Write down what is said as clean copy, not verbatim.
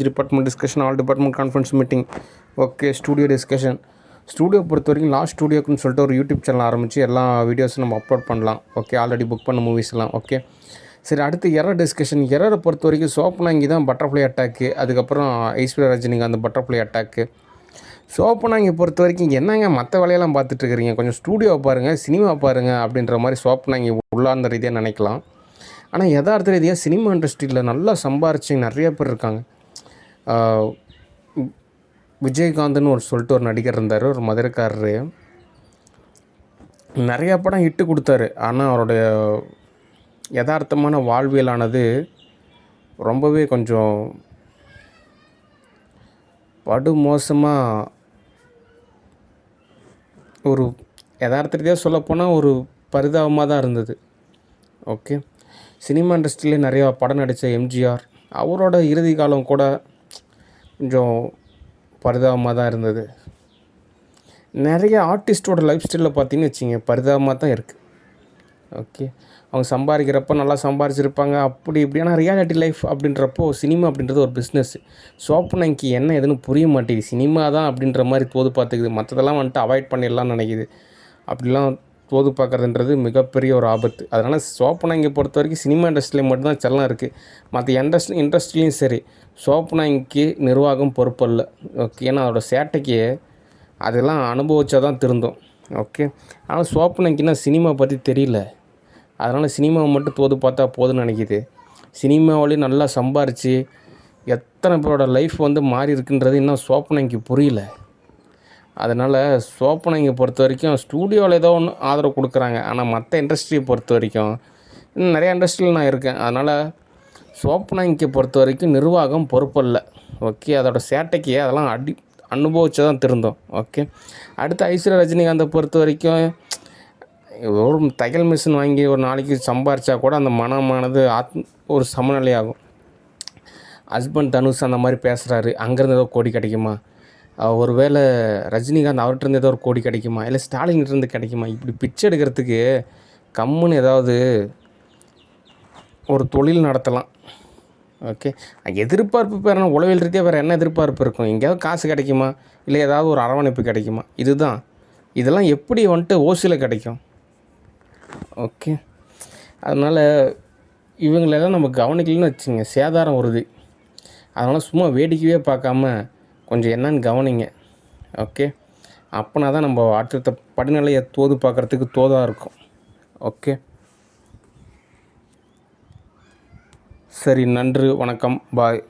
Department discussion, all department conference meeting. Okay, studio discussion. Studio பொறுத்த வரைக்கும் last ஸ்டூடியோக்குன்னு சொல்லிட்டு ஒரு யூடியூப் சேனல் ஆரம்பித்து எல்லா வீடியோஸும் நம்ம அப்லோட் பண்ணலாம். ஓகே, ஆல்ரெடி புக் பண்ண மூவிஸ்லாம். ஓகே, சரி. அடுத்து எரர் டிஸ்கஷன். எரரை பொறுத்த வரைக்கும் சோப்பனாங்கி தான் பட்டர்ஃப்ளை அட்டாக்கு, அதுக்கப்புறம் ஐஸ்வர்யா ரஜினிகாந்த் அந்த பட்டர்ஃப்ளை அட்டாக்கு. சோப்பனாங்கி பொறுத்த வரைக்கும் என்னங்க மற்ற வேலையெல்லாம் பார்த்துட்ருக்குறீங்க, கொஞ்சம் ஸ்டூடியோவை பாருங்கள், சினிமா பாருங்கள் அப்படின்ற மாதிரி சோப்பனாங்கி உள்ளார்ந்த ரீதியாக நினைக்கலாம். ஆனால் யதார்த்த ரீதியாக சினிமா இண்டஸ்ட்ரியில் நல்லா சம்பாரிச்சு நிறைய பேர் இருக்காங்க. விஜயகாந்த்னு சொல்லிட்டு ஒரு நடிகர் இருந்தார், ஒரு மதுரைக்காரரு. நிறையா படம் ஹிட்டு கொடுத்தாரு. ஆனால் அவருடைய யதார்த்தமான வாழ்வியலானது ரொம்பவே கொஞ்சம் படுமோசமாக, ஒரு யதார்த்த ரீதியாக சொல்லப்போனால் ஒரு பரிதாபமாக தான் இருந்தது. ஓகே, சினிமா இண்டஸ்ட்ரியிலே நிறையா படம் நடித்த எம்ஜிஆர், அவரோட இறுதி காலம் கூட கொஞ்சம் பரிதாபமாக தான் இருந்தது. நிறைய ஆர்டிஸ்டோட லைஃப் ஸ்டைலில் பார்த்தீங்கன்னு வச்சிங்க பரிதாபமாக தான் இருக்குது. ஓகே, அவங்க சம்பாதிக்கிறப்ப நல்லா சம்பாரிச்சிருப்பாங்க, அப்படி இப்படி. ஆனால் ரியாலிட்டி லைஃப் அப்படின்றப்போ சினிமா அப்படின்றது ஒரு பிஸ்னஸ். சோப்பனாங்கி என்ன எதுன்னு புரிய மாட்டேங்குது. சினிமா தான் அப்படின்ற மாதிரி தோது பார்த்துக்குது, மற்றதெல்லாம் வந்துட்டு அவாய்ட் பண்ணிடலாம்னு நினைக்கிது. அப்படிலாம் தோது பார்க்குறதுன்றது மிகப்பெரிய ஒரு ஆபத்து. அதனால் சோப்பனாங்கி பொறுத்த வரைக்கும் சினிமா இண்டஸ்ட்ரியில் மட்டும்தான் செல்லம் இருக்குது. மற்ற இண்டஸ்ட்ரிலையும் சரி, சோப்பனாங்கிக்கு நிர்வாகம் பொறுப்பல்ல. ஓகே, ஏன்னா அதோட சேட்டைக்கு அதெல்லாம் அனுபவிச்சா தான் திருந்தும். ஓகே, ஆனால் சோப்பனாங்கின்னா சினிமா பற்றி தெரியல, அதனால் சினிமாவை மட்டும் தோது பார்த்தா போதும்னு நினைக்கிது. சினிமாவிலேயும் நல்லா சம்பாரித்து எத்தனை பேரோட லைஃப் மாறி இருக்குன்றது இன்னும் சோப்பனாங்கி புரியல. அதனால் சோப்பனாங்கி பொறுத்த வரைக்கும் ஸ்டூடியோவில் ஏதோ ஒன்று ஆதரவு கொடுக்குறாங்க. ஆனால் மற்ற இண்டஸ்ட்ரியை பொறுத்த வரைக்கும் இன்னும் நிறையா இண்டஸ்ட்ரியில் நான் இருக்கேன். அதனால் சோப்பனாங்கியை பொறுத்த வரைக்கும் நிர்வாகம் பொறுப்பல்ல. ஓகே, அதோட சேட்டைக்கு அதெல்லாம் அனுபவிச்சா தான் திருந்தோம். ஓகே, அடுத்து ஐஸ்வர்யா ரஜினிகாந்தை பொறுத்த வரைக்கும் ஒரு தையல் மிஷின் வாங்கி ஒரு நாளைக்கு சம்பாரித்தா கூட அந்த மனமானது ஒரு சமநிலையாகும். ஹஸ்பண்ட் தனுஷ் அந்த மாதிரி பேசுகிறாரு, அங்கேருந்து ஏதோ கோடி கிடைக்குமா? ஒரு வேளை ரஜினிகாந்த் அவர்கிட்டருந்து ஏதோ ஒரு கோடி கிடைக்குமா? இல்லை ஸ்டாலின்கிட்டருந்து கிடைக்குமா? இப்படி பிச்சை எடுக்கிறதுக்கு கம்முன்னு ஏதாவது ஒரு தொழில் நடத்தலாம். ஓகே, எதிர்பார்ப்பு பேர் என்ன, உளவியல் ரீதியாக வேறு என்ன எதிர்பார்ப்பு இருக்கும்? எங்கேயாவது காசு கிடைக்குமா? இல்லை ஏதாவது ஒரு அரவணைப்பு கிடைக்குமா? இதுதான். இதெல்லாம் எப்படி ஓசியில் கிடைக்கும்? ஓகே, அதனால் இவங்களெல்லாம் நம்ம கவனிக்கலன்னு வச்சுங்க, சேதாரம் உறுதி. அதனால் சும்மா வேடிக்கையே பார்க்காம கொஞ்சம் என்னன்னு கவனிங்க. ஓகே, அப்போனா தான் நம்ம அடுத்த படிநிலையை தோது பார்க்குறதுக்கு தோதாக இருக்கும். ஓகே, சரி, நன்றி, வணக்கம், பாய்.